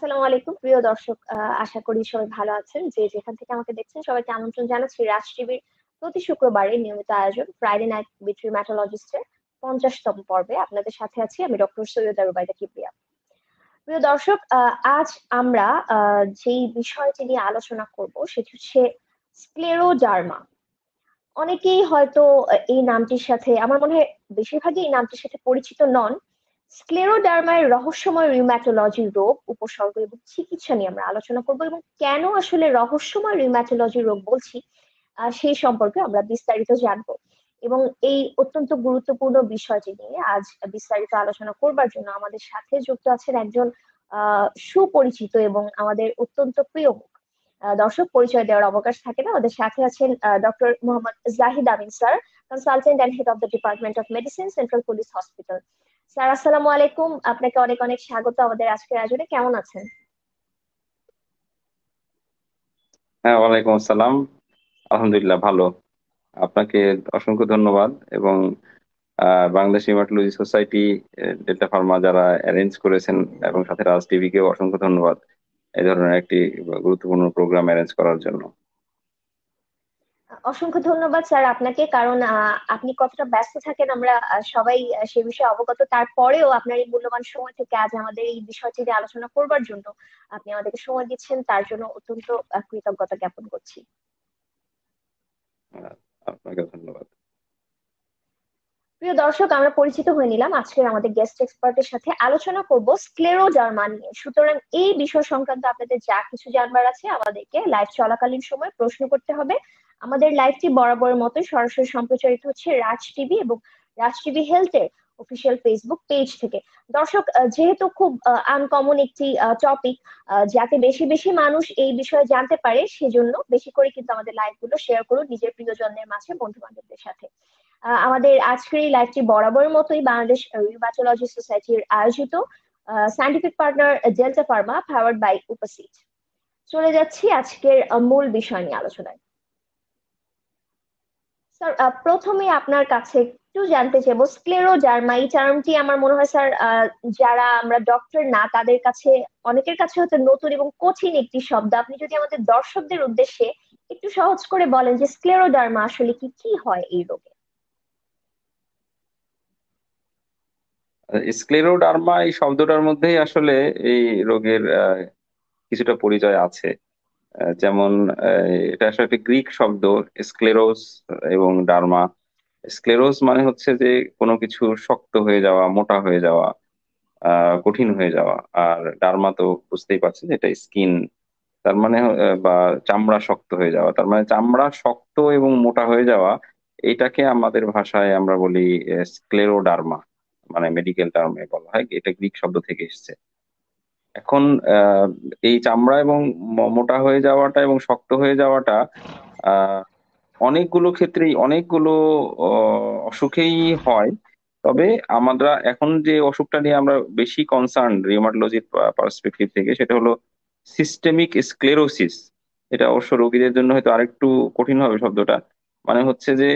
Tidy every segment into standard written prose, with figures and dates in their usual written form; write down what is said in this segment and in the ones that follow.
আসসালামু আলাইকুম প্রিয় দর্শক, আশা করি সবাই ভালো আছেন। যে যেখান থেকে আমাকে দেখছেন সবাইকে আমন্ত্রণ জানাচ্ছি রাজ টিভির প্রতি শুক্রবারের নিয়মিত আয়োজন ফ্রাইডে নাইট উইথ রিম্যাটোলজিস্টের 50তম পর্বে আপনাদের সাথে আছি আমি ডক্টর সৈয়দা রুবাইদা কিবরিয়া। প্রিয় দর্শক, আজ আমরা যেই বিষয়টি নিয়ে আলোচনা করব সেটি হচ্ছে স্ক্লেরোডার্মা। অনেকেই হয়তো এই নামটির সাথে, আমার মনে হয় বেশিরভাগই এই নামটির সাথে পরিচিত নন। স্ক্লেরোডার্মার রহস্যময় রিউম্যাটোলজি রোগ, উপসর্গ এবং চিকিৎসা নিয়ে আমরা আলোচনা করব এবং কেন আসলে রহস্যময় রিউম্যাটোলজি রোগ বলছি সেই সম্পর্কে আমরা বিস্তারিত জানবো। এবং এই অত্যন্ত গুরুত্বপূর্ণ বিষয়টি নিয়ে আজ বিস্তারিত আলোচনা করবার জন্য আমাদের সাথে যুক্ত আছেন একজন সুপরিচিত এবং আমাদের অত্যন্ত প্রিয় মুখ। দর্শক পরিচয় দেওয়ার অবকাশ থাকে না, আমাদের সাথে আছেন doctor Mohammad Zahid Amin sir, consultant and head of the department of medicine, central police hospital. Sir আসসালামু আলাইকুম, আপনাকে অনেক অনেক স্বাগত আমাদের আজকের আয়োজনে। কেমন আছেন? হ্যাঁ, ওয়ালাইকুম আসসালাম। আলহামদুলিল্লাহ ভালো। আপনাকে অসংখ্য ধন্যবাদ। এবং Bangladesh haematology society, delta Pharma যারা অ্যারেঞ্জ করেছেন, এবং সাথে রাজ টিভিকেও অসংখ্য ধন্যবাদ এই ধরনের একটি গুরুত্বপূর্ণ প্রোগ্রাম অ্যারেঞ্জ করার জন্য। অসংখ্য ধন্যবাদ স্যার আপনাকে, কারণ আপনি কতটা ব্যস্ত থাকেন আমরা সবাই সে বিষয়ে অবগত। তারপরেও আপনার এই মূল্যবান সময় থেকে আজ আমাদের এই বিষয়টি নিয়ে আলোচনা করবার জন্য আপনি আমাদেরকে সময় দিচ্ছেন, তার জন্য অত্যন্ত কৃতজ্ঞতা জ্ঞাপন করছি। আহ, আপনাকে ধন্যবাদ। প্রিয় দর্শক, আমরা পরিচিত হয়ে নিলাম। আজকের আমাদের গেস্ট এক্সপার্টের সাথে আলোচনা করব স্ক্লেরোডার্মা নিয়ে। সুতরাং এই বিষয় সংক্রান্ত আপনাদের যা কিছু জানবার আছে আমাদেরকে লাইভ চলাকালীন সময় প্রশ্ন করতে হবে। আমাদের লাইভটি বরাবরের মতোই সরাসরি সম্প্রচারিত হচ্ছে রাজ টিভি এবং রাজ টিভি হেলথ এর অফিসিয়াল ফেসবুক পেজ থেকে। দর্শক, যেহেতু খুব আনকমন একটি টপিক, যাতে বেশি বেশি মানুষ এই বিষয়ে জানতে পারে, সেজন্য বেশি করে কিন্তু আমাদের লাইভ গুলো শেয়ার করুন নিজের প্রিয়জনদের মাঝে, বন্ধু বান্ধবদের সাথে। আমাদের আজকের এই লাইভটি বরাবরের মতোই বাংলাদেশ রিউমাটোলজি সোসাইটির আয়োজিত scientific partner Delta Pharma powered by উপসিট। চলে যাচ্ছি আজকের মূল বিষয় নিয়ে আলোচনায়। স্যার, প্রথমে আপনার কাছে একটু জানতে চাইবো স্ক্লেরোডার্মা এই টার্মটি, আমার মনে হয় স্যার যারা আমরা ডক্টর না তাদের কাছে, অনেকের কাছে হয়তো নতুন এবং কঠিন একটি শব্দ। আপনি যদি আমাদের দর্শকদের উদ্দেশ্যে একটু সহজ করে বলেন যে স্ক্লেরোডার্মা আসলে কি কি হয় এই রোগে। স্ক্লেরোডার্মা এই শব্দটার মধ্যেই আসলে এই রোগের কিছুটা পরিচয় আছে। যেমন এটা আসলে একটা গ্রিক শব্দ, স্ক্লেরোস এবং ডার্মা। স্ক্লেরোস মানে হচ্ছে যে কোনো কিছু শক্ত হয়ে যাওয়া, মোটা হয়ে যাওয়া, কঠিন হয়ে যাওয়া। আর ডার্মা তো বুঝতেই পারছেন, এটা স্কিন, তার মানে বা চামড়া শক্ত হয়ে যাওয়া, তার মানে চামড়া শক্ত এবং মোটা হয়ে যাওয়া। এটাকে আমাদের ভাষায় আমরা বলি স্ক্লেরোডার্মা, মানে মেডিকেল টার্মে বলা হয়। এটা গ্রিক শব্দ থেকে এসেছে। এখন এই চামড়া এবং মোটা হয়ে যাওয়াটা এবং শক্ত হয়ে যাওয়াটা আহ অনেকগুলো ক্ষেত্রেই অনেকগুলো অসুখেই হয়। তবে আমরা এখন যে অসুখটা নিয়ে আমরা বেশি কনসার্ন রিউমাটোলজির পার্সপেক্টিভ থেকে, সেটা হলো সিস্টেমিক স্ক্লেরোসিস। এটা অবশ্য রোগীদের জন্য হয়তো আরেকটু কঠিন হবে শব্দটা। মানে হচ্ছে যে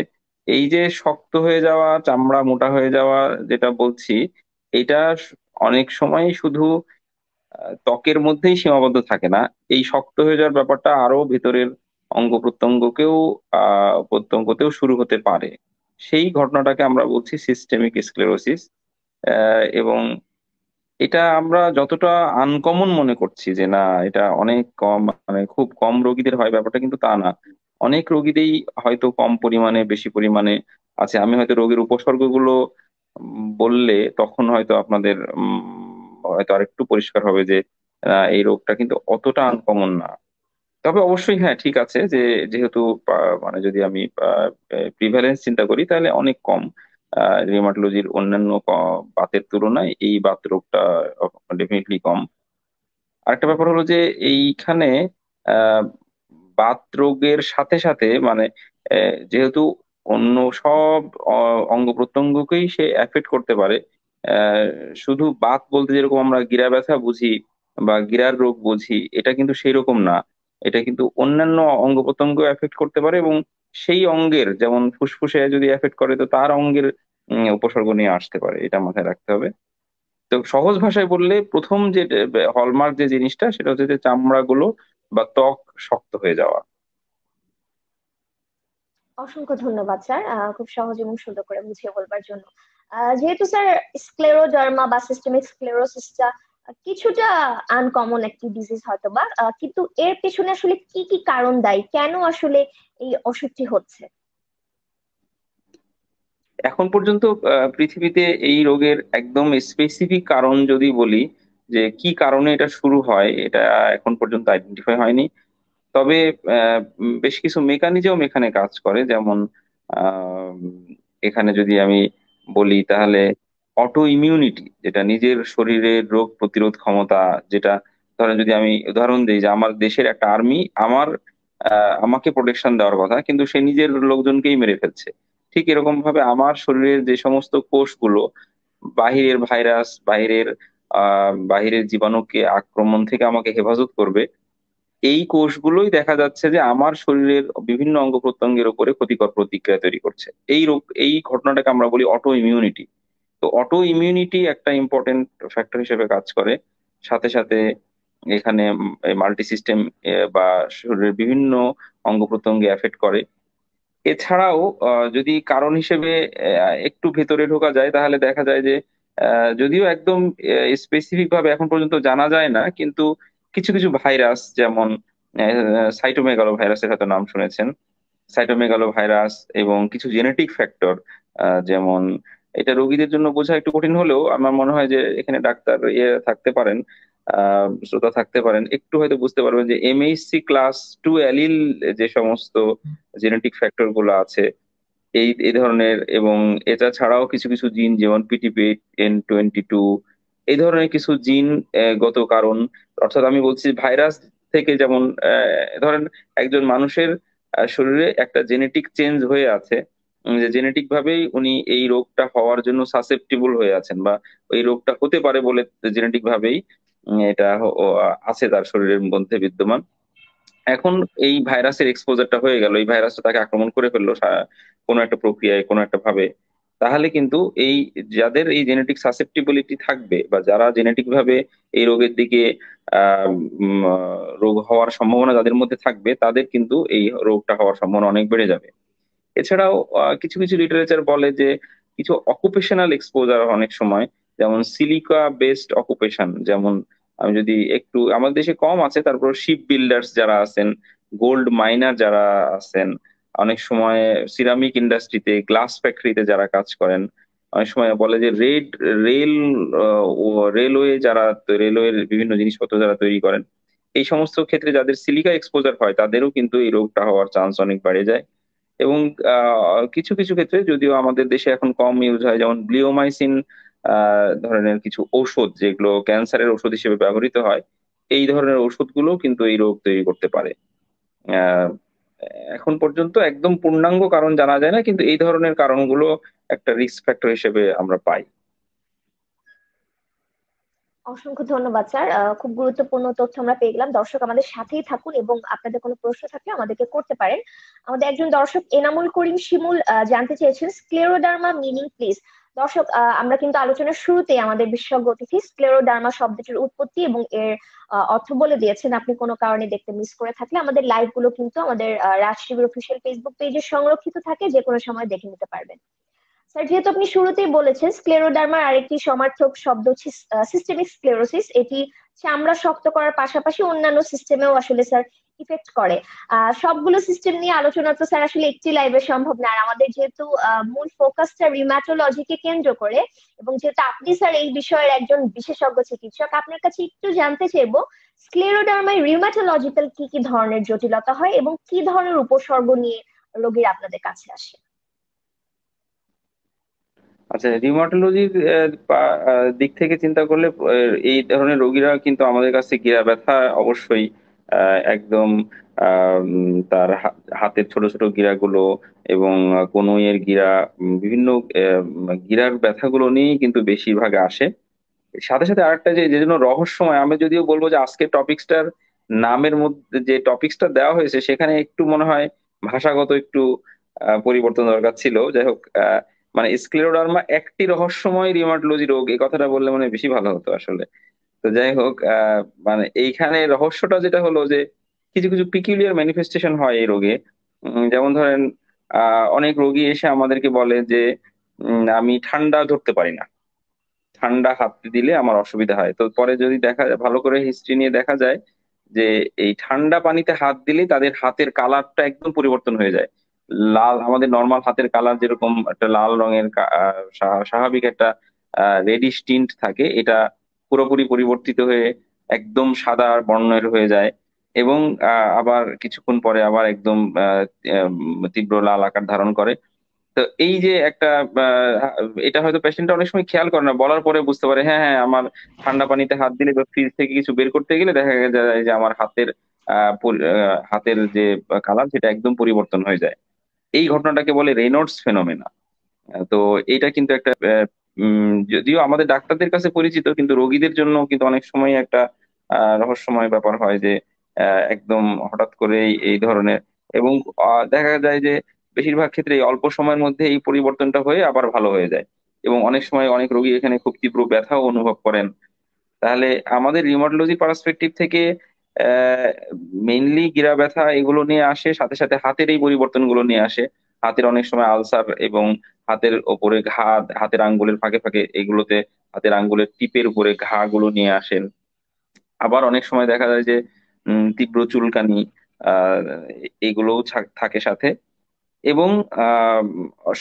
এই যে শক্ত হয়ে যাওয়া, চামড়া মোটা হয়ে যাওয়া যেটা বলছি, এটা অনেক সময় শুধু ত্বকের মধ্যেই সীমাবদ্ধ থাকে না। এই শক্ত হয়ে যাওয়ার ব্যাপারটা আরো ভেতরের অঙ্গ প্রত্যঙ্গকেও প্রত্যঙ্গতেও শুরু হতে পারে। সেই ঘটনাটাকে আমরা বলছি সিস্টেমিক স্ক্লেরোসিস। এবং এটা আমরা যতটা আনকমন মনে করছি যে না, এটা অনেক কম, মানে খুব কম রোগীদের হয়, ব্যাপারটা কিন্তু তা না। অনেক রোগীদেরই হয়তো কম পরিমাণে বেশি পরিমাণে আছে। আমি হয়তো রোগের উপসর্গগুলো বললে তখন হয়তো আপনাদের হয়তো আরেকটু পরিষ্কার হবে যে এই রোগটা কিন্তু অতটা আনকমন না। তবে অবশ্যই হ্যাঁ, ঠিক আছে যে যেহেতু মানে যদি আমি প্রিভ্যালেন্স চিন্তা করি তাহলে অনেক কম। রিউমাটোলজির অন্যান্য বাতের তুলনায় এই বাত রোগটা ডেফিনেটলি কম। আরেকটা ব্যাপার হলো যে এইখানে আহ বাত রোগের সাথে সাথে মানে যেহেতু অন্য সব অঙ্গ প্রত্যঙ্গকেই সে এফেক্ট করতে পারে। আহ, শুধু বাত বলতে যেরকম আমরা গিরা ব্যথা বুঝি বা গিরার রোগ বুঝি, এটা কিন্তু সেই রকম না। এটা কিন্তু অন্যান্য অঙ্গ প্রত্যঙ্গ এফেক্ট করতে পারে, এবং সেই অঙ্গের, যেমন ফুসফুসে যদি এফেক্ট করে তো তার অঙ্গের উপসর্গ নিয়ে আসতে পারে, এটা মাথায় রাখতে হবে। তো সহজ ভাষায় বললে প্রথম যে হলমার্ক যে জিনিসটা সেটা হচ্ছে যে চামড়াগুলো বা ত্বক শক্ত হয়ে যাওয়া। অসংখ্য ধন্যবাদ স্যার, খুব সহজ এবং সুন্দর করে বুঝিয়ে বলবার জন্য। যেহেতু স্যার স্ক্লেরোডার্মা বা সিস্টেমিক স্ক্লেরোসিসটা কিছুটা আনকমন একটি ডিজিজ হয়তো বা, কিন্তু এর পেছনে আসলে কি কি কারণ দায়ী, কেন আসলে এই অসুখটি হচ্ছে? এখন পর্যন্ত পৃথিবীতে এই রোগের একদম স্পেসিফিক কারণ যদি বলি যে কি কারণে এটা শুরু হয়, এটা এখন পর্যন্ত আইডেন্টিফাই হয়নি। তবে বেশ কিছু মেকানিজম এখানে কাজ করে, যেমন আহ, এখানে যদি আমি বলি তাহলে অটো ইমিউনিটি, যেটা নিজের শরীরের রোগ প্রতিরোধ ক্ষমতা, যেটা ধরেন যদি আমি উদাহরণ দিই যে আমার দেশের একটা আর্মি আমাকে প্রোটেকশন দেওয়ার কথা কিন্তু সে নিজের লোকজনকেই মেরে ফেলছে। ঠিক এরকম ভাবে আমার শরীরের যে সমস্ত কোষগুলো বাহিরের ভাইরাস, বাহিরের জীবাণুকে আক্রমণ থেকে আমাকে হেফাজত করবে, এই কোষগুলোই দেখা যাচ্ছে যে আমার শরীরের বিভিন্ন অঙ্গ প্রত্যঙ্গের উপরে ক্ষতিকর প্রতিক্রিয়া তৈরি করছে। এই ঘটনাটাকে আমরা বলি অটো ইমিউনিটি। তো অটো ইমিউনিটি একটা ইম্পর্টেন্ট ফ্যাক্টর হিসেবে কাজ করে। সাথে সাথে এখানে মাল্টি সিস্টেম বা শরীরের বিভিন্ন অঙ্গ প্রত্যঙ্গে এফেক্ট করে। এছাড়াও যদি কারণ হিসেবে একটু ভেতরে ঢোকা যায় তাহলে দেখা যায় যে যদিও একদম স্পেসিফিক ভাবে এখন পর্যন্ত জানা যায় না, কিন্তু কিছু কিছু ভাইরাস, যেমন সাইটোমেগালো ভাইরাসের হয়তো নাম শুনেছেন। সাইটোমেগালো ভাইরাস এবং কিছু জেনেটিক ফ্যাক্টর, যেমন এটা রোগীদের জন্য বোঝা একটু কঠিন হলেও আমার মনে হয় যে এখানে ডাক্তার থাকতে পারেন, শ্রোতা থাকতে পারেন, একটু হয়তো বুঝতে পারবেন যে এমএইচসি ক্লাস 2 অ্যালিল যে সমস্ত জেনেটিক ফ্যাক্টর গুলো আছে এই এই ধরনের, এবং এটা ছাড়াও কিছু কিছু জিন যেমন PTP-N22, এই ধরনের কিছু জিন গত কারণ, অর্থাৎ আমি বলছি ভাইরাস থেকে, যেমন ধরেন একজন মানুষের শরীরে একটা জেনেটিক চেঞ্জ হয়ে আছে, যে জেনেটিক ভাবেই উনি এই রোগটা হওয়ার জন্য সাসেপ্টিবল হয়ে আছেন, বা এই রোগটা হতে পারে বলে জেনেটিক ভাবেই এটা আছে তার শরীরের মধ্যে বিদ্যমান। এখন এই ভাইরাসের এক্সপোজারটা হয়ে গেল, এই ভাইরাসটা তাকে আক্রমণ করে ফেললো কোনো একটা প্রক্রিয়ায়, কোনো একটা ভাবে, তাহলে কিন্তু এই যাদের এই জেনেটিক সাসেপ্টিবিলিটি থাকবে বা যারা জেনেটিক ভাবে এই রোগের দিকে রোগ হওয়ার সম্ভাবনা যাদের মধ্যে থাকবে তাদের কিন্তু এই রোগটা হওয়ার সম্ভাবনা অনেক বেড়ে যাবে। এছাড়াও কিছু কিছু লিটারেচার বলে যে কিছু অকুপেশনাল এক্সপোজার অনেক সময়, যেমন সিলিকা বেসড অকুপেশন, যেমন আমি যদি একটু, আমাদের দেশে কম আছে, তারপর শিপ বিল্ডার্স যারা আছেন, গোল্ড মাইনার যারা আছেন, অনেক সময় সিরামিক ইন্ডাস্ট্রিতে, গ্লাস ফ্যাক্টরিতে যারা কাজ করেন, অনেক সময় বলে যে রেল রেলওয়ে যারা, রেলওয়ের বিভিন্ন জিনিসপত্র যারা তৈরি করেন, এই সমস্ত ক্ষেত্রে যাদের সিলিকা এক্সপোজার হয় তাদেরও কিন্তু এই রোগটা হওয়ার চান্স অনেক বেড়ে যায়। এবং কিছু কিছু ক্ষেত্রে যদিও আমাদের দেশে এখন কম ইউজ হয়, যেমন ব্লিওমাইসিন ধরনের কিছু ঔষধ যেগুলো ক্যান্সারের ওষুধ হিসেবে ব্যবহৃত হয়, এই ধরনের ওষুধগুলো কিন্তু এই রোগ তৈরি করতে পারে। আহ, এখন পর্যন্ত একদম পূর্ণাঙ্গ কারণ জানা যায় না, কিন্তু এই ধরনের কারণগুলো একটা রিস্ক ফ্যাক্টর হিসেবে আমরা পাই। অসংখ্য ধন্যবাদ স্যার, খুব গুরুত্বপূর্ণ তথ্য আমরা পেয়ে গেলাম। দর্শক আমাদের সাথেই থাকুন এবং আপনাদের কোনো প্রশ্ন থাকলে আমাদেরকে করতে পারেন। আমাদের একজন দর্শক এনামুল করিম শিমুল জানতে চেয়েছেন স্ক্লেরোডার্মা মিনিং প্লিজ। দর্শক, আমরা কিন্তু আলোচনার শুরুতে আমাদের বিশেষজ্ঞ অতিথি স্ক্লেরোডার্মা শব্দটির উৎপত্তি এবং এর অর্থ বলে দিয়েছেন। আপনি কোনো কারণে দেখতে মিস করে থাকলে আমাদের লাইভ গুলো কিন্তু আমাদের রাজ টিভির অফিসিয়াল ফেসবুক পেজে সংরক্ষিত থাকে, যে কোনো সময় দেখে নিতে পারবেন। স্যার, যেহেতু আপনি শুরুতেই বলেছেন স্ক্লেরোডার্মার আরেকটি সমার্থক শব্দ হচ্ছে সিস্টেমিক স্ক্লেরোসিস, এটি চামড়া শক্ত করার পাশাপাশি অন্যান্য সিস্টেমেও আসলে স্যার ইফেক্ট করে। সবগুলো সিস্টেম নিয়ে আলোচনা তো স্যার আসলে একটি লাইভে সম্ভব না, আর আমাদের যেহেতু মূল ফোকাসটা রিম্যাটোলজিকে কেন্দ্র করে, এবং যেহেতু আপনি স্যার এই বিষয়ের একজন বিশেষজ্ঞ চিকিৎসক, আপনার কাছে একটু জানতে চাইবো স্ক্লেরোডার্মায় রিউমাটোলজিক্যাল কি কি ধরনের জটিলতা হয় এবং কি ধরনের উপসর্গ নিয়ে রোগীরা আপনাদের কাছে আসে? আচ্ছা, রিউমাটোলজির দিক থেকে চিন্তা করলে এই ধরনের রোগীরা কিন্তু আমাদের কাছে গিরা ব্যথা অবশ্যই একদম তার হাতের ছোট ছোট গিরাগুলো এবং কনুইয়ের গিরা, বিভিন্ন গিরার ব্যথাগুলো নিয়েই কিন্তু বেশিরভাগ আসে। সাথে সাথে আরেকটা যে যে জন্য রহস্যময়, আমি যদিও বলবো যে আজকের টপিকসটার নামের মধ্যে যে টপিকসটা দেওয়া হয়েছে সেখানে একটু মনে হয় ভাষাগত একটু পরিবর্তন দরকার ছিল। যাই হোক, মানে স্ক্লেরোডার্মা একটি রহস্যময় রিউমাটোলজি রোগ, এই কথাটা বললে মানে বেশি ভালো হতো আসলে। তো যাই হোক, মানে এইখানে রহস্যটা যেটা হলো যে কিছু কিছু পিকুলিয়ার ম্যানিফেস্টেশন হয় এই রোগে। যেমন ধরেন, অনেক রোগী এসে আমাদেরকে বলে যে আমি ঠান্ডা ধরতে পারি না, ঠান্ডা হাত দিলে আমার অসুবিধা হয়। তো পরে যদি দেখা যায়, ভালো করে হিস্ট্রি নিয়ে দেখা যায় যে এই ঠান্ডা পানিতে হাত দিলে তাদের হাতের কালারটা একদম পরিবর্তন হয়ে যায়। লাল, আমাদের নর্মাল হাতের কালার যেরকম একটা লাল রঙের স্বাভাবিক একটা রেডিশ টিন্ট থাকে, এটা পুরোপুরি পরিবর্তিত হয়ে একদম সাদা বর্ণের হয়ে যায়। এবং আবার কিছুক্ষণ পরে আবার একদম তীব্র লাল আকার ধারণ করে। তো এই যে একটা আহ, এটা হয়তো পেশেন্টটা অনেক সময় খেয়াল করে না, বলার পরে বুঝতে পারে হ্যাঁ হ্যাঁ আমার ঠান্ডা পানিতে হাত দিলে বা ফ্রিজ থেকে কিছু বের করতে গেলে দেখা যায় যে আমার হাতের যে কালার সেটা একদম পরিবর্তন হয়ে যায়। এই ঘটনাটাকে বলে রেনল্ডস ফেনোমেনা। তো এইটা কিন্তু একটা যদিও আমাদের ডাক্তারদের কাছে পরিচিত, কিন্তু রোগীদের জন্য কিন্তু অনেক সময় একটা রহস্যময় ব্যাপার হয় যে একদম হঠাৎ করে এই ধরনের। এবং দেখা যায় যে বেশিরভাগ ক্ষেত্রে এই অল্প সময়ের মধ্যে এই পরিবর্তনটা হয়ে আবার ভালো হয়ে যায়। এবং অনেক সময় অনেক রোগী এখানে খুব তীব্র ব্যথাও অনুভব করেন। তাহলে আমাদের রিউমাটোলজি পার্সপেক্টিভ থেকে মেইনলি গিরা ব্যথা এগুলো নিয়ে আসে, সাথে সাথে হাতের এই পরিবর্তনগুলো নিয়ে আসে। হাতের অনেক সময় আলসার এবং হাতের ওপরে ঘা, হাতের আঙ্গুলের ফাঁকে ফাঁকে এগুলোতে, হাতের আঙ্গুলের টিপের উপরে ঘা গুলো নিয়ে আসেন। আবার অনেক সময় দেখা যায় যে তীব্র চুলকানি আহ এগুলোও থাকে সাথে। এবং আহ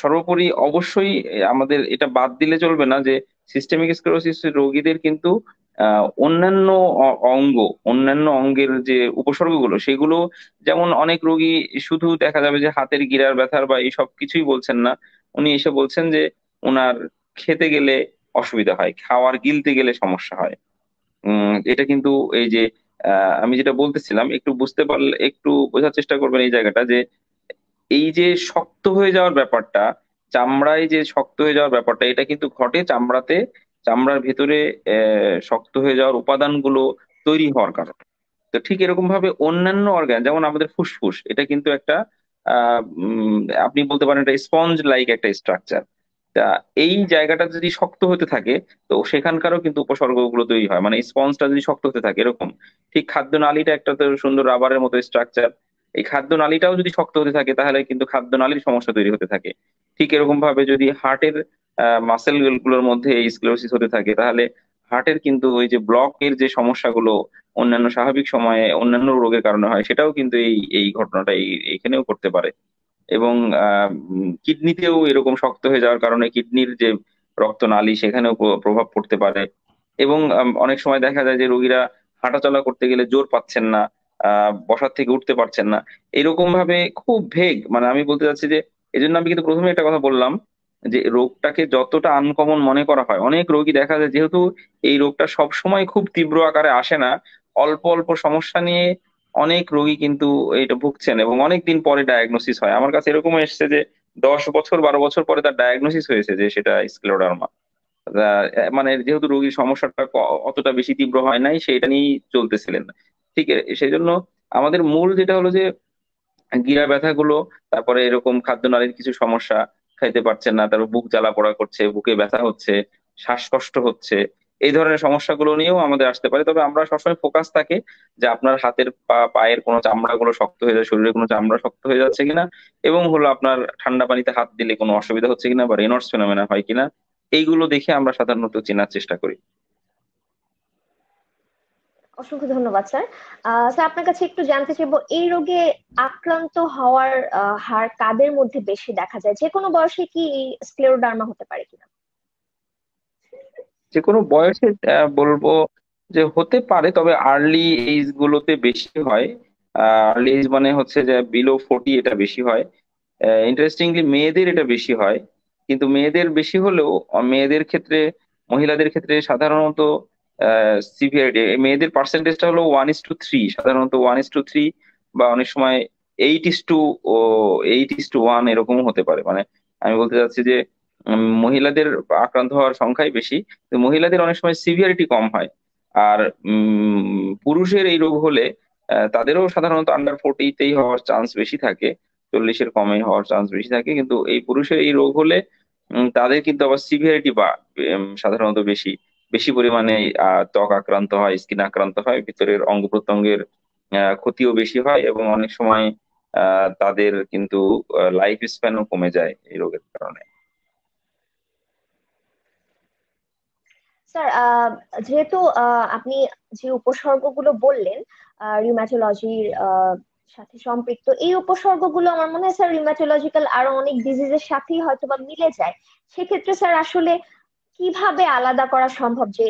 সর্বোপরি অবশ্যই আমাদের এটা বাদ দিলে চলবে না যে সিস্টেমিক স্ক্লেরোসিস রোগীদের কিন্তু অন্যান্য অঙ্গ, অন্যান্য অঙ্গের যে উপসর্গগুলো সেগুলো, যেমন অনেক রোগী শুধু দেখা যাবে যে হাতের গিরার ব্যথার বা এইসব কিছুই বলছেন না, উনি এসে বলছেন যে ওনার খেতে গেলে অসুবিধা হয়, খাওয়ার গিলতে গেলে সমস্যা হয়। এটা কিন্তু এই যে আমি যেটা বলতেছিলাম, একটু বুঝতে পারলে একটু বোঝার চেষ্টা করবেন এই জায়গাটা, যে এই যে শক্ত হয়ে যাওয়ার ব্যাপারটা, চামড়ায় যে শক্ত হয়ে যাওয়ার ব্যাপারটা, এটা কিন্তু ঘটে চামড়াতে, চামড়ার ভেতরে শক্ত হয়ে যাওয়ার উপাদানগুলো তৈরি হওয়ার কারণে। তো ঠিক এরকম ভাবে অন্যান্য অর্গান, যেমন আমাদের ফুসফুস, এটা কিন্তু একটা আহ উম, আপনি বলতে পারেন এটা স্পঞ্জ লাইক একটা স্ট্রাকচার। তা এই জায়গাটা যদি শক্ত হতে থাকে, তো সেখানকারও কিন্তু উপসর্গগুলো তৈরি হয়, মানে স্পঞ্জটা যদি শক্ত হতে থাকে এরকম। ঠিক খাদ্য নালীটা একটা তো সুন্দর রাবারের মতো স্ট্রাকচার, এই খাদ্য নালীটাও যদি শক্ত হতে থাকে তাহলে কিন্তু খাদ্য নালীর সমস্যা তৈরি হতে থাকে। ঠিক এরকম ভাবে যদি হার্টের মাসেল গুলোর মধ্যে এই স্ক্লেরোসিস হতে থাকে, তাহলে হার্টের কিন্তু ওই যে ব্লকের যে সমস্যাগুলো অন্যান্য স্বাভাবিক সময়ে অন্যান্য রোগের কারণে হয়, সেটাও কিন্তু এই এই ঘটনাটা এইখানেও করতে পারে। এবং কিডনিতেও এরকম শক্ত হয়ে যাওয়ার কারণে কিডনির যে রক্তনালী সেখানেও প্রভাব পড়তে পারে। এবং অনেক সময় দেখা যায় যে রোগীরা হাঁটাচলা করতে গেলে জোর পাচ্ছেন না, বসার থেকে উঠতে পারছেন না। এরকম ভাবে খুব ভেগ, মানে আমি বলতে চাচ্ছি যে এই জন্য আমি কিন্তু প্রথমে একটা কথা বললাম যে রোগটাকে যতটা আনকমন মনে করা হয়, অনেক রোগী দেখা যায় যেহেতু এই রোগটা সব সময় খুব তীব্র আকারে আসে না, অল্প অল্প সমস্যা নিয়ে অনেক রোগী কিন্তু এটা ভুগছেন এবং অনেক দিন পরে ডায়াগনোসিস হয়। আমার কাছে এরকম এসেছে যে 10 বছর 12 বছর পরে তার ডায়াগনোসিস হয়েছে যে সেটা স্ক্লেরোডার্মা। মানে যেহেতু রোগীর সমস্যাটা অতটা বেশি তীব্র হয় নাই, সেটা নিয়েই চলতেছিলেন। ঠিক সেই জন্য আমাদের মূল যেটা হলো যে গিরা ব্যথাগুলো, তারপরে এরকম খাদ্যনালীর কিছু সমস্যা, খাইতে পারছেন না, তারপর বুক জ্বালা পোড়া করছে, বুকে ব্যথা হচ্ছে, শ্বাসকষ্ট হচ্ছে, এই ধরনের সমস্যাগুলো নিয়েও আমাদের আসতে পারে। তবে আমরা সবসময় ফোকাস থাকে যে আপনার হাতের পায়ের কোনো চামড়াগুলো শক্ত হয়ে যায়, শরীরের কোনো চামড়া শক্ত হয়ে যাচ্ছে কিনা, এবং হলো আপনার ঠান্ডা পানিতে হাত দিলে কোনো অসুবিধা হচ্ছে কিনা বা রেনল্ডস ফেনোমেনা হয় কিনা, এইগুলো দেখে আমরা সাধারণত চেনার চেষ্টা করি। অসংখ্য ধন্যবাদ স্যার। স্যার আপনার কাছে একটু জানতে চাইবো, এই রোগে আক্রান্ত হওয়ার হার কাদের মধ্যে বেশি দেখা যায়? যে কোনো বয়সে কি স্ক্লেরোডার্মা হতে পারে কিনা? যে কোনো বয়সে বলবো যে হতে পারে, তবে আর্লি এইজ গুলোতে বেশি হয়। আর্লি এজ মানে হচ্ছে যে বিলো 40 এটা বেশি হয়। ইন্টারেস্টিংলি মেয়েদের এটা বেশি হয়, কিন্তু মেয়েদের বেশি হলেও মেয়েদের ক্ষেত্রে, মহিলাদের ক্ষেত্রে সাধারণত সিভিয়ারিটি, মেয়েদের পার্সেন্টেজটা হলো 1:3, সাধারণত 1:3, বা অনেক সময় 8:2, ও 8:1 এরকমও হতে পারে। মানে আমি বলতে চাচ্ছি যে মহিলাদের আক্রান্ত হওয়ার সংখ্যাই বেশি, তো মহিলাদের অনেক সময় সিভিয়ারিটি কম হয়। আর পুরুষের এই রোগ হলে তাদেরও সাধারণত আন্ডার 40তেই হওয়ার চান্স বেশি থাকে, 40-এর কমে হওয়ার চান্স বেশি থাকে। কিন্তু এই পুরুষের এই রোগ হলে তাদের কিন্তু আবার সিভিয়ারিটি বা সাধারণত বেশি বেশি পরিমাণে ত্বক আক্রান্ত হয়, স্কিন আক্রান্ত হয়, ভিতরের অঙ্গ প্রত্যঙ্গের ক্ষতিও বেশি হয় এবং অনেক সময় তাদের কিন্তু লাইফ স্প্যানও কমে যায় এই রোগের কারণে। স্যার, যেহেতু আপনি যে উপসর্গগুলো বললেন রিউমাটোলজির সাথে সম্পৃক্ত, এই উপসর্গগুলো আমার মনে হয় স্যার রিউমাটোলজিক্যাল আরো অনেক ডিজিজের সাথেই হয়তো বা মিলে যায়। সেক্ষেত্রে স্যার আসলে কিভাবে আলাদা করা সম্ভব যে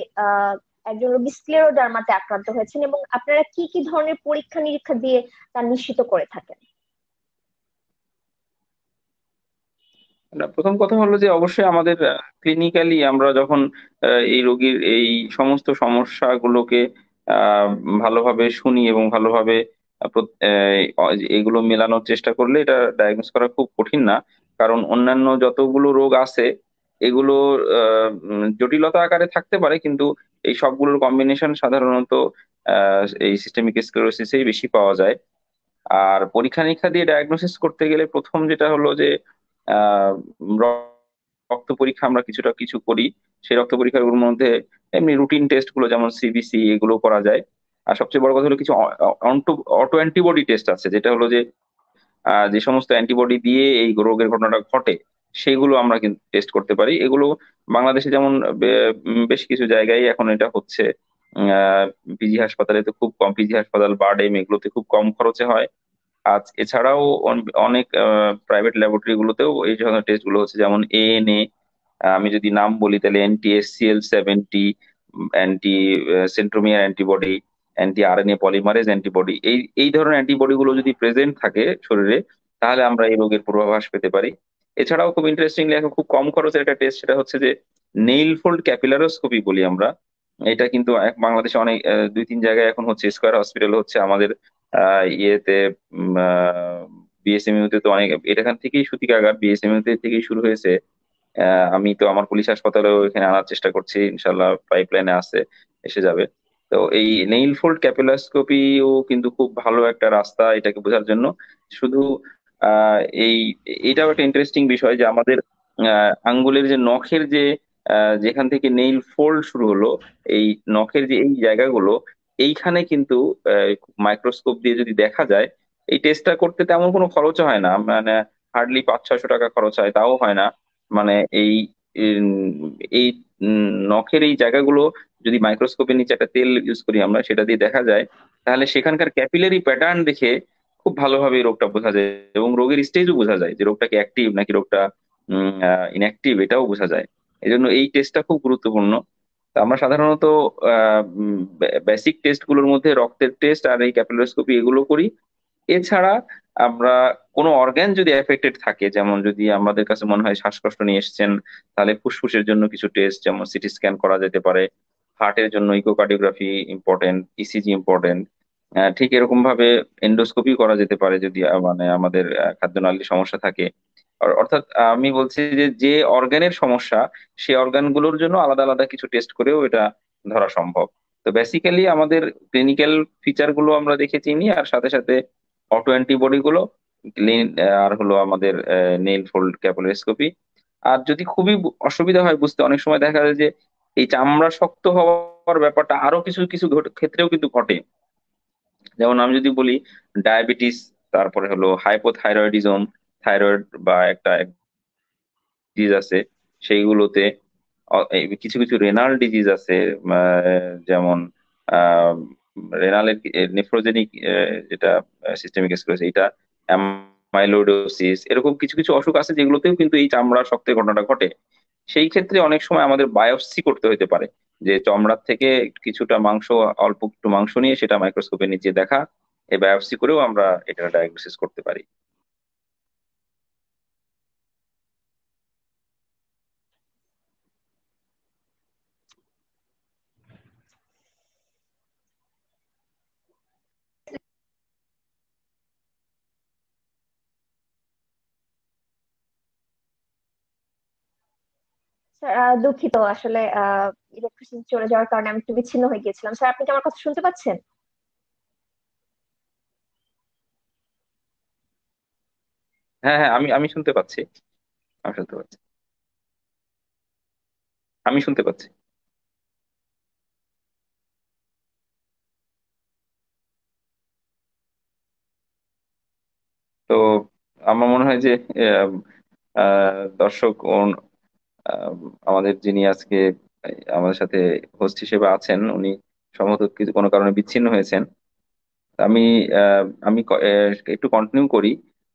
একজন রোগী স্ক্লেরোডার্মাতে আক্রান্ত হয়েছেন, এবং আপনারা কি কি ধরনের পরীক্ষা নিরীক্ষা দিয়ে তা নিশ্চিত করে থাকেন? না, প্রথম কথা হলো যে অবশ্যই আমাদের ক্লিনিক্যালি আমরা যখন এই রোগীর এই সমস্ত সমস্যাগুলোকে আহ, ভালোভাবে শুনি এবং ভালোভাবে এগুলো মেলানোর চেষ্টা করলে এটা ডায়াগনোস করা খুব কঠিন না। কারণ অন্যান্য যতগুলো রোগ আছে এগুলো জটিলতা আকারে থাকতে পারে, কিন্তু এই সবগুলোর কম্বিনেশন সাধারণত এই সিস্টেমিক স্ক্লেরোসিসেই বেশি পাওয়া যায়। আর পরীক্ষা নিরীক্ষা দিয়ে ডায়াগনোসিস করতে গেলে প্রথম যেটা হলো যে আহ, রক্ত পরীক্ষা আমরা কিছু করি। সেই রক্ত পরীক্ষাগুলোর মধ্যে এমনি রুটিন টেস্ট গুলো যেমন সিবিসি এগুলো করা যায়। আর সবচেয়ে বড় কথা হলো কিছু অটো অ্যান্টিবডি টেস্ট আছে, যেটা হলো যে যে সমস্ত অ্যান্টিবডি দিয়ে এই রোগের ঘটনাটা ঘটে সেগুলো আমরা কিন্তু টেস্ট করতে পারি। এগুলো বাংলাদেশে যেমন বেশ কিছু জায়গায় এখন এটা হচ্ছে। পিজি হাসপাতালে তো খুব কম, পিজি হাসপাতাল, বারডেম এগুলোতে খুব কম খরচে হয়। এছাড়াও অনেক প্রাইভেট ল্যাবরেটরি গুলোতেও এই ধরনের টেস্ট গুলো হচ্ছে, যেমন এএনএ। আমি যদি নাম বলি তাহলে NTSCL70, anti centromere antibody, anti RNA polymerase antibody, এই এই ধরনের অ্যান্টিবডি গুলো যদি প্রেজেন্ট থাকে শরীরে তাহলে আমরা এই রোগের পূর্বাভাস পেতে পারি। এছাড়াও খুব ইন্টারেস্টিংলি এখন খুব কম খরচের একটা টেস্ট, সেটা হচ্ছে যে নেইল ফোল্ড ক্যাপিলারোস্কোপি বলি আমরা। এটা কিন্তু বাংলাদেশে অনেক 2-3 জায়গায় এখন হচ্ছে, স্কয়ার হসপিটাল হচ্ছে, আমাদের ইয়েতে বিএসএমইউ তে তো অনেক, এটা এখান থেকেই সূতিকাগার, বিএসএমইউ থেকেই শুরু হয়েছে। আমি তো আমার পুলিশ হাসপাতালেও এখানে আনার চেষ্টা করছি, ইনশাল্লাহ পাইপলাইনে আছে, এসে যাবে। তো এই নেইল ফোল্ড ক্যাপিলাস্কোপিও কিন্তু খুব ভালো একটা রাস্তা এটাকে বোঝার জন্য। শুধু আহ এই এটাও একটা ইন্টারেস্টিং বিষয় যে আমাদের আঙ্গুলের যে নখের যে যেখান থেকে নেইল ফোল্ড শুরু হলো, এই নখের যে এই জায়গাগুলো, এইখানে কিন্তু মাইক্রোস্কোপ দিয়ে যদি দেখা যায়, এই টেস্টটা করতে তেমন কোনো খরচ হয় না, মানে হার্ডলি 500-600 টাকা খরচ হয়, তাও হয় না। মানে এই উম, এই নখের এই জায়গাগুলো যদি মাইক্রোস্কোপের নিচে একটা তেল ইউজ করি আমরা, সেটা দিয়ে দেখা যায়, তাহলে সেখানকার ক্যাপিলারি প্যাটার্ন দেখে খুব ভালোভাবে এই রোগটা বোঝা যায় এবং রোগের স্টেজও বোঝা যায় যে রোগটা কি অ্যাক্টিভ নাকি রোগটা ইনঅ্যাক্টিভ, এটাও বোঝা যায়। এই জন্য এই টেস্টটা খুব গুরুত্বপূর্ণ। তা আমরা সাধারণত বেসিক টেস্ট গুলোর মধ্যে রক্তের টেস্ট আর এই ক্যাপিলারোস্কোপি এগুলো করি। এছাড়া আমরা কোনো অর্গান যদি এফেক্টেড থাকে, যেমন যদি আমাদের কাছে মনে হয় শ্বাসকষ্ট নিয়ে এসেছেন, তাহলে ফুসফুসের জন্য কিছু টেস্ট যেমন সিটি স্ক্যান করা যেতে পারে। হার্টের জন্য ইকোকার্ডিওগ্রাফি ইম্পর্টেন্ট, ইসিজি ইম্পর্টেন্ট। ঠিক এরকম ভাবে এন্ডোস্কোপি করা যেতে পারে যদি মানে আমাদের খাদ্যনালীর সমস্যা থাকে। অর্থাৎ আমি বলছি যে যে অর্গানের সমস্যা, সেই অর্গানগুলোর জন্য আলাদা আলাদা কিছু টেস্ট করেও এটা ধরা সম্ভব। তো বেসিক্যালি আমাদের ক্লিনিক্যাল ফিচার গুলো আমরা দেখে চিনি, আর সাথে সাথে অটো অ্যান্টিবডি গুলো, আর হলো আমাদের নেইল ফোল্ড ক্যাপিলারোস্কোপি। আর যদি খুবই অসুবিধা হয় বুঝতে, অনেক সময় দেখা যায় যে এই চামড়া শক্ত হওয়ার ব্যাপারটা আরো কিছু কিছু ক্ষেত্রেও কিন্তু ঘটে। যেমন আমি যদি বলি ডায়াবেটিস, তারপরে হলো হাইপোথাইরয়েডিজম, থাইরয়েড বা একটা ডিজিজ আছে সেইগুলোতে, এই কিছু কিছু রেনাল ডিজিজ আছে, যেমন রেনালের নেফ্রোজেনিক, যেটা সিস্টেমিক স্ক্লেরোসিস, এটা অ্যামাইলোইডোসিস, এরকম কিছু কিছু অসুখ আছে যেগুলোতেও কিন্তু এই চামড়া শক্তের ঘটনাটা ঘটে। সেই ক্ষেত্রে অনেক সময় আমাদের বায়োপসি করতে হতে পারে, যে চামড়ার থেকে কিছুটা মাংস, অল্প একটু মাংস নিয়ে সেটা মাইক্রোস্কোপের নিচে দেখা, এই বায়োপসি করেও আমরা এটা ডায়াগনোসিস করতে পারি। স্যার, দুঃখিত আসলে ইলেকট্রিসিটি চলে যাওয়ার কারণে আমি একটু বিচ্ছিন্ন হয়ে গিয়েছিলাম। স্যার, আপনি কি আমার কথা শুনতে পাচ্ছেন? হ্যাঁ হ্যাঁ, আমি আমি শুনতে পাচ্ছি, আমি শুনতে পাচ্ছি। আমি শুনতে পাচ্ছি। তো আমার মনে হয় যে আহ, দর্শক আহ, আমাদের যিনি আজকে আমাদের সাথে হোস্ট হিসেবে আছেন, উনি সম্ভবত কিছু কোনো কারণে বিচ্ছিন্ন হয়েছেন। আমি একটু কন্টিনিউ করি।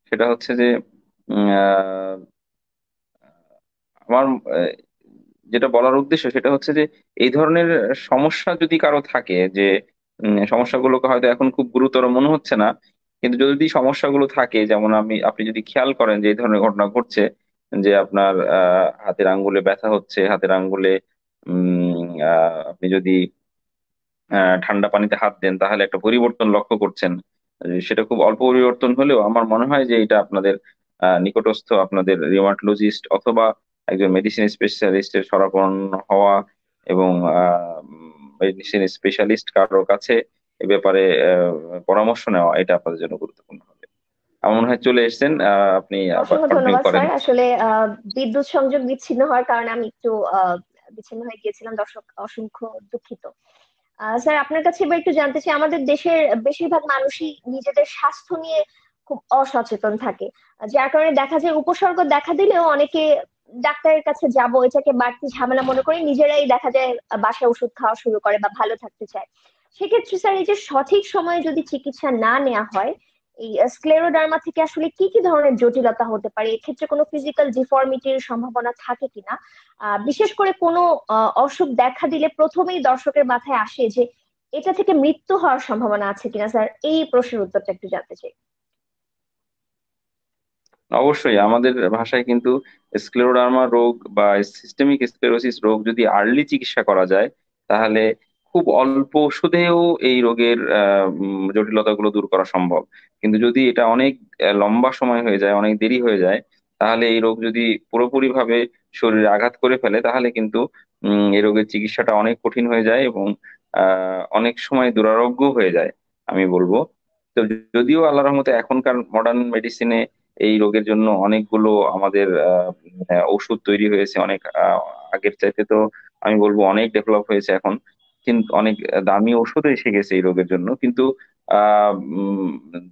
সেটা হচ্ছে যে আমার যেটা বলার উদ্দেশ্য সেটা হচ্ছে যে এই ধরনের সমস্যা যদি কারো থাকে, যে সমস্যাগুলোকে হয়তো এখন খুব গুরুতর মনে হচ্ছে না, কিন্তু যদি সমস্যাগুলো থাকে, যেমন আপনি যদি খেয়াল করেন যে এই ধরনের ঘটনা ঘটছে, যে আপনার হাতের আঙ্গুলে ব্যথা হচ্ছে, হাতের আঙ্গুলে আপনি যদি ঠান্ডা পানিতে হাত দেন তাহলে একটা পরিবর্তন লক্ষ্য করছেন। সেটা খুব অল্প পরিবর্তন হলেও আমার মনে হয় যে এটা আপনাদের নিকটস্থ আপনাদের রিউমাটোলজিস্ট অথবা একজন মেডিসিন স্পেশালিস্টের শরণাপন্ন হওয়া, এবং মেডিসিন স্পেশালিস্ট কারোর কাছে এ ব্যাপারে পরামর্শ নেওয়া, এটা আপনাদের জন্য গুরুত্বপূর্ণ হবে। আমার মনে হয় চলে এসেছেন, আপনি আবার অসংখ্য কন্টিনিউ ধন্যবাদ করেন। স্যার। আসলে বিদ্যুৎ সংযোগ বিচ্ছিন্ন হওয়ার কারণে আমি একটু বিচ্ছিন্ন হয়ে গিয়েছিলাম, দর্শক অসংখ্য দুঃখিত। স্যার আপনার কাছে এবার একটু জানতে চাই, আমাদের দেশের বেশিরভাগ মানুষই নিজেদের স্বাস্থ্য নিয়ে খুব অসচেতন থাকে, যার কারণে দেখা যায় উপসর্গ দেখা দিলেও অনেকে ডাক্তারের কাছে যাব এটাকে বাড়তি ঝামেলা মনে করে নিজেরাই দেখা যায় বাসায় ওষুধ খাওয়া শুরু করে বা ভালো থাকতে চায়। সেক্ষেত্রে স্যার এই যে সঠিক সময়ে যদি চিকিৎসা না নেওয়া হয়, এই স্ক্লেরোডার্মা থেকে আসলে কি কি ধরনের জটিলতা হতে পারে, এক্ষেত্রে কোনো ফিজিক্যাল ডিফর্মিটির সম্ভাবনা থাকে কিনা? বিশেষ করে কোনো অসুখ দেখা দিলে প্রথমেই দর্শকের মাথায় আসে যে এটা থেকে মৃত্যু হওয়ার সম্ভাবনা আছে কিনা স্যার, এই প্রশ্নের উত্তরটা একটু জানতে চাই। অবশ্যই আমাদের ভাষায় কিন্তু স্ক্লেরোডার্মা রোগ বা সিস্টেমিক স্ক্লেরোসিস রোগ যদি আর্লি চিকিৎসা করা যায়, তাহলে খুব অল্প ওষুধেও এই রোগের জটিলতাগুলো দূর করা সম্ভব। কিন্তু যদি এটা অনেক লম্বা সময় হয়ে যায়, অনেক দেরি হয়ে যায়, তাহলে এই রোগ যদি পুরোপুরিভাবে শরীরে আঘাত করে ফেলে, তাহলে কিন্তু এই রোগের চিকিৎসাটা অনেক কঠিন হয়ে যায় এবং অনেক সময় দুরারোগ্য হয়ে যায়, আমি বলবো। তো যদিও আল্লাহর রহমতে এখনকার মডার্ন মেডিসিনে এই রোগের জন্য অনেকগুলো আমাদের ওষুধ তৈরি হয়েছে, অনেক আগের চাইতে তো আমি বলবো অনেক ডেভেলপ হয়েছে এখন। কিন্তু অনেক দামি ওষুধ এসে গেছে এই রোগের জন্য, কিন্তু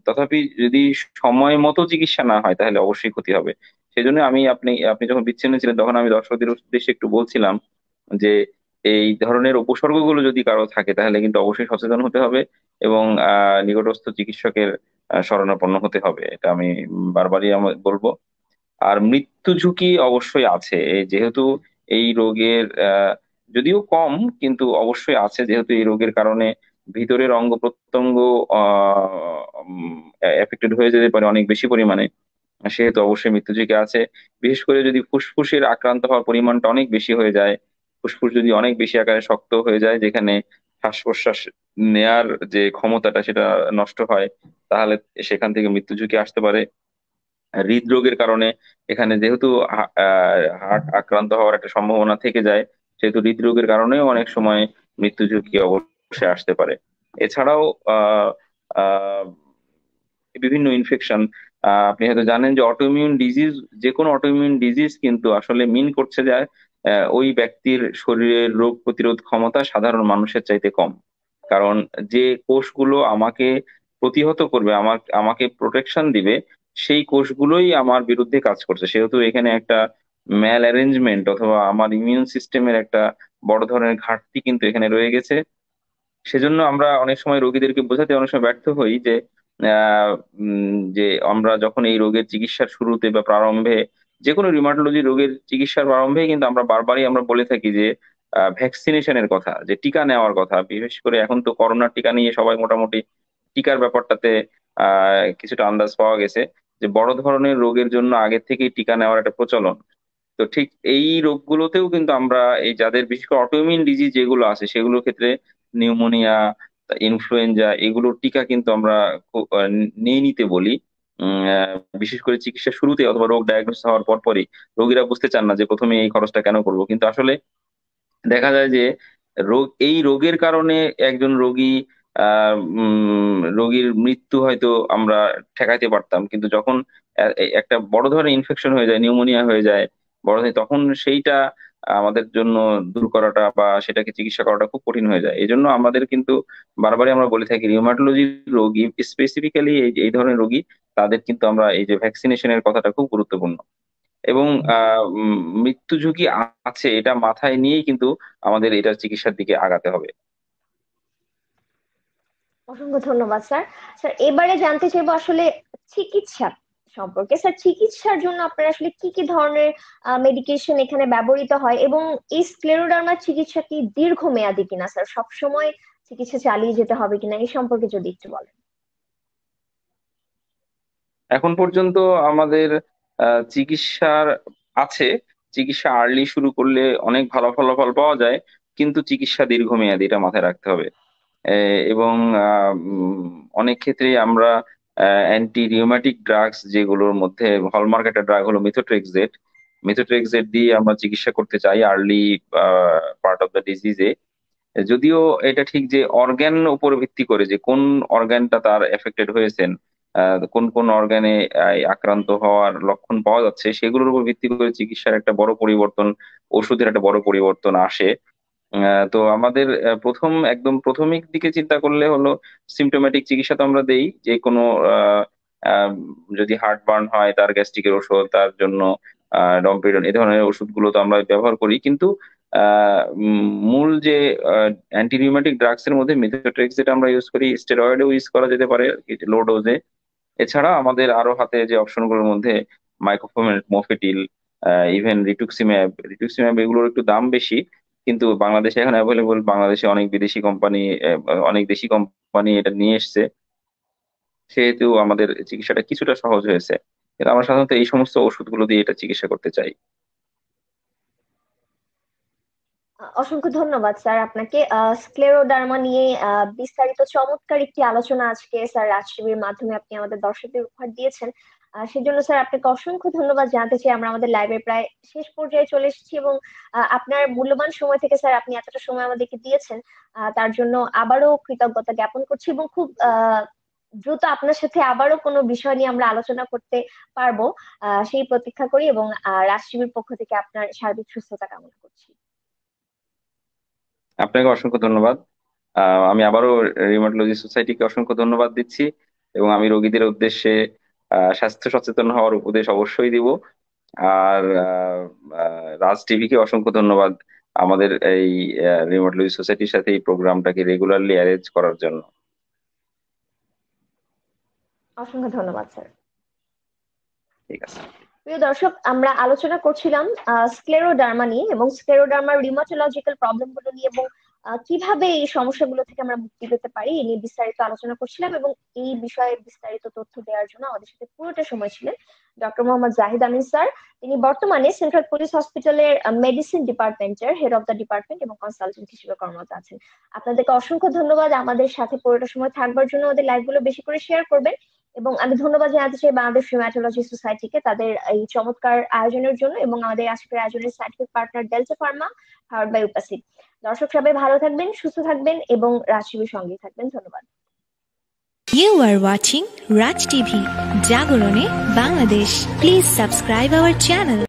তথাপি যদি সময় মতো চিকিৎসা না হয় তাহলে অবশ্যই ক্ষতি হবে। সেই জন্য আপনি আপনি যখন বিচ্ছিন্ন ছিলেন তখন আমি দর্শকদের উদ্দেশ্যে একটু বলছিলাম যে এই ধরনের উপসর্গগুলো যদি কারো থাকে তাহলে কিন্তু অবশ্যই সচেতন হতে হবে এবং নিকটস্থ চিকিৎসকের শরণাপন্ন হতে হবে। এটা আমি বারবারই বলবো। আর মৃত্যু ঝুঁকি অবশ্যই আছে, এই যেহেতু এই রোগের যদিও কম, কিন্তু অবশ্যই আছে, যেহেতু এই রোগের কারণে ভিতরের অঙ্গ প্রত্যঙ্গ এফেক্টেড হয়ে যেতে পারে অনেক বেশি পরিমাণে, সেহেতু অবশ্যই মৃত্যু ঝুঁকি আছে। বিশেষ করে যদি ফুসফুসের আক্রান্ত হওয়ার পরিমাণটা অনেক বেশি হয়ে যায়, ফুসফুস যদি অনেক বেশি আকারে শক্ত হয়ে যায়, যেখানে শ্বাস প্রশ্বাস নেয়ার যে ক্ষমতাটা সেটা নষ্ট হয়, তাহলে সেখান থেকে মৃত্যু ঝুঁকি আসতে পারে। হৃদরোগের কারণে এখানে যেহেতু হার্ট আক্রান্ত হওয়ার একটা সম্ভাবনা থেকে যায়, সেহেতু হৃদরোগের কারণেও অনেক সময় মৃত্যু ঝুঁকি অবশ্যই আসতে পারে। এছাড়াও আহ আহ বিভিন্ন ইনফেকশন, আপনি হয়তো জানেন যে অটোইমিউন ডিজিজ, যে কোনো অটোইমিউন ডিজিজ কিন্তু আসলে মিন করছে যে ওই ব্যক্তির শরীরের রোগ প্রতিরোধ ক্ষমতা সাধারণ মানুষের চাইতে কম। কারণ যে কোষগুলো আমাকে প্রতিহত করবে, আমাকে প্রোটেকশন দিবে, সেই কোষগুলোই আমার বিরুদ্ধে কাজ করছে। সেহেতু এখানে একটা ম্যাল অ্যারেঞ্জমেন্ট অথবা আমার ইমিউন সিস্টেমের একটা বড় ধরনের ঘাটতি কিন্তু এখানে রয়ে গেছে। সেজন্য আমরা অনেক সময় রোগীদেরকে বোঝাতে অনেক সময় ব্যর্থ হই যে যে আমরা যখন এই রোগের চিকিৎসার শুরুতে বা প্রারম্ভে, যে কোনো রিউমাটোলজি রোগের চিকিৎসার প্রারম্ভে কিন্তু আমরা বারবারই আমরা বলে থাকি যে ভ্যাকসিনেশনের কথা, যে টিকা নেওয়ার কথা। বিশেষ করে এখন তো করোনার টিকা নিয়ে সবাই মোটামুটি টিকার ব্যাপারটাতে কিছুটা আন্দাজ পাওয়া গেছে যে বড় ধরনের রোগের জন্য আগে থেকেই টিকা নেওয়ার একটা প্রচলন। তো ঠিক এই রোগগুলোতেও কিন্তু আমরা এই যাদের বিশেষ করে অটোইমিউন ডিজিজ যেগুলো আছে সেগুলোর ক্ষেত্রে নিউমোনিয়া, ইনফ্লুয়েঞ্জা, এগুলোর টিকা কিন্তু আমরা নিয়ে নিতে বলি। বিশেষ করে চিকিৎসা শুরুতে অথবা রোগ ডায়াগনোস হওয়ার পরই রোগীরা বুঝতে চান না যে প্রথমে এই খরচটা কেন করব, কিন্তু আসলে দেখা যায় যে এই রোগের কারণে একজন রোগী রোগীর মৃত্যু হয়তো আমরা ঠেকাইতে পারতাম, কিন্তু যখন একটা বড় ধরনের ইনফেকশন হয়ে যায়, নিউমোনিয়া হয়ে যায় বড় তখন সেইটা আমাদের জন্য দূর করাটা বা সেটাকে চিকিৎসা করাটা খুব কঠিন হয়ে যায়। এই জন্য আমাদের কিন্তু বারবারই আমরা বলে থাকি রিউমাটোলজির রোগী, স্পেসিফিক্যালি এই এই ধরনের রোগী, তাদের কিন্তু আমরা এই যে ভ্যাকসিনেশনের কথাটা খুব গুরুত্বপূর্ণ। এবং মৃত্যু ঝুঁকি আছে এটা মাথায় নিয়েই কিন্তু আমাদের এটার চিকিৎসার দিকে আগাতে হবে। অসংখ্য ধন্যবাদ স্যার। স্যার এবারে জানতে চাইবো আসলে চিকিৎসা সম্পর্কে। স্যার চিকিৎসার জন্য আপনার আসলে কি কি ধরনের মেডিকেশন এখানে ব্যবহৃত হয়, এবং এই স্ক্লেরোডার্মার চিকিৎসা কি দীর্ঘমেয়াদী কিনা স্যার, সবসময় চিকিৎসা চালিয়ে যেতে হবে কিনা, এই সম্পর্কে যদি একটু বলেন। এখন পর্যন্ত আমাদের চিকিৎসার আছে, চিকিৎসা আর্লি শুরু করলে অনেক ভালো ফলাফল পাওয়া যায়, কিন্তু চিকিৎসা দীর্ঘমেয়াদী, এটা মাথায় রাখতে হবে। এবং অনেক ক্ষেত্রেই আমরা অ্যান্টি রিউমাটিক ড্রাগস, যেগুলোর মধ্যে হলমার্ক একটা ড্রাগ হলো মিথোট্রেক্সেট, মিথোট্রেক্সেট দিয়ে আমরা চিকিৎসা করতে চাই আর্লি পার্ট অফ দ্য ডিজিজে। যদিও এটা ঠিক যে অর্গ্যান উপর ভিত্তি করে, যে কোন অর্গ্যানটা তার এফেক্টেড হয়েছেন, কোন কোন অর্গানে আক্রান্ত হওয়ার লক্ষণ পাওয়া যাচ্ছে, সেগুলোর উপর ভিত্তি করে চিকিৎসার একটা বড় পরিবর্তন, ওষুধের একটা বড় পরিবর্তন আসে। তো আমাদের প্রথম একদম প্রাথমিক দিকে চিন্তা করলে হলো সিমটোম্যাটিক চিকিৎসা তো আমরা দেই, যে কোনো আহ, আহ, যদি হার্ট বার্ন হয় তার গ্যাস্ট্রিকের ওষুধ, তার জন্য ডমপেডন, এই ধরনের ওষুধগুলো তো আমরা ব্যবহার করি, কিন্তু মূল যে অ্যান্টি রিউমাটিক ড্রাগস এর মধ্যে মিথোট্রেক্সেট আমরা ইউজ করি, স্টেরয়েডও ইউজ করা যেতে পারে লো ডোজে। এছাড়া আমাদের আরো হাতে যে অপশনগুলোর মধ্যে মাইক্রোফোমেট, মফেটিল, ইভেন রিটুক্সিম্যাব, রিটুক্সিম্যাব এগুলোর একটু দাম বেশি, কিন্তু বাংলাদেশে এখন অ্যাভেলেবল, বাংলাদেশে অনেক বিদেশি কোম্পানি, অনেক দেশি কোম্পানি এটা নিয়ে এসছে, সেহেতু আমাদের চিকিৎসাটা কিছুটা সহজ হয়েছে। কিন্তু আমরা সাধারণত এই সমস্ত ওষুধগুলো দিয়ে এটা চিকিৎসা করতে চাই। অসংখ্য ধন্যবাদ স্যার আপনাকে। স্ক্লেরোডার্মা নিয়ে বিস্তারিত চমৎকার একটি আলোচনা আজকে স্যার রাজশিবির মাধ্যমে আপনি আমাদের দর্শকদের উপহার দিয়েছেন। সেজন্য স্যার আপনাকে অসংখ্য ধন্যবাদ জানাতে চাই। আমরা আমাদের লাইভের প্রায় শেষ পর্যায়ে চলে এসেছি, এবং আপনার মূল্যবান সময় থেকে স্যার আপনি এতটা সময় আমাদেরকে দিয়েছেন, তার জন্য আবারও কৃতজ্ঞতা জ্ঞাপন করছি, এবং খুব দ্রুত আপনার সাথে আবারও কোনো বিষয় নিয়ে আমরা আলোচনা করতে পারবো সেই প্রতীক্ষা করি, এবং রাজশিবির পক্ষ থেকে আপনার সার্বিক সুস্থতা কামনা করছি। আপনাকে অসংখ্য ধন্যবাদ। আমি আবারও রিউমাটোলজি সোসাইটিকে অসংখ্য ধন্যবাদ দিচ্ছি, এবং আমি রোগীদের উদ্দেশ্যে স্বাস্থ্য সচেতন হওয়ার উপদেশ অবশ্যই দিব। আর রাজ টিভিকে অসংখ্য ধন্যবাদ আমাদের এই রিউমাটোলজি সোসাইটির সাথে এই প্রোগ্রামটাকে রেগুলারলি অ্যারেঞ্জ করার জন্য। অসংখ্য ধন্যবাদ স্যার। ঠিক আছে। প্রিয় দর্শক, আমরা আলোচনা করছিলাম স্ক্লেরোডার্মা নিয়ে, এবং স্ক্লেরোডার্মার রিউমাটোলজিক্যাল প্রবলেম গুলো নিয়ে, এবং কিভাবে এই সমস্যাগুলো থেকে আমরা মুক্তি পেতে পারি এই নিয়ে বিস্তারিত আলোচনা করছিলাম। এবং এই বিষয়ে বিস্তারিত তথ্য দেওয়ার জন্য আমাদের সাথে পুরোটা সময় ছিলেন ডক্টর মোহাম্মদ জাহিদ আমিন স্যার। তিনি বর্তমানে সেন্ট্রাল পুলিশ হসপিটালের মেডিসিন ডিপার্টমেন্টের হেড অফ দ্য ডিপার্টমেন্ট এবং কনসালটেন্ট হিসেবে কর্মরত আছেন। আপনাদেরকে অসংখ্য ধন্যবাদ আমাদের সাথে পুরোটা সময় থাকবার জন্য। আমাদের লাইভ গুলো বেশি করে শেয়ার করবেন, এবং আমি ধন্যবাদ জানাতে চাই বাংলাদেশ রিউমাটোলজি সোসাইটিকে তাদের এই চমৎকার আয়োজনের জন্য, এবং আমাদের আজকের আয়োজনের scientific partner Delta Pharma, powered by উপাসিক। দর্শক সবাই ভালো থাকবেন, সুস্থ থাকবেন, এবং রাজশিবির সঙ্গেই থাকবেন। ধন্যবাদ। You are watching Raj TV, Jagorone, Bangladesh. Please subscribe our channel.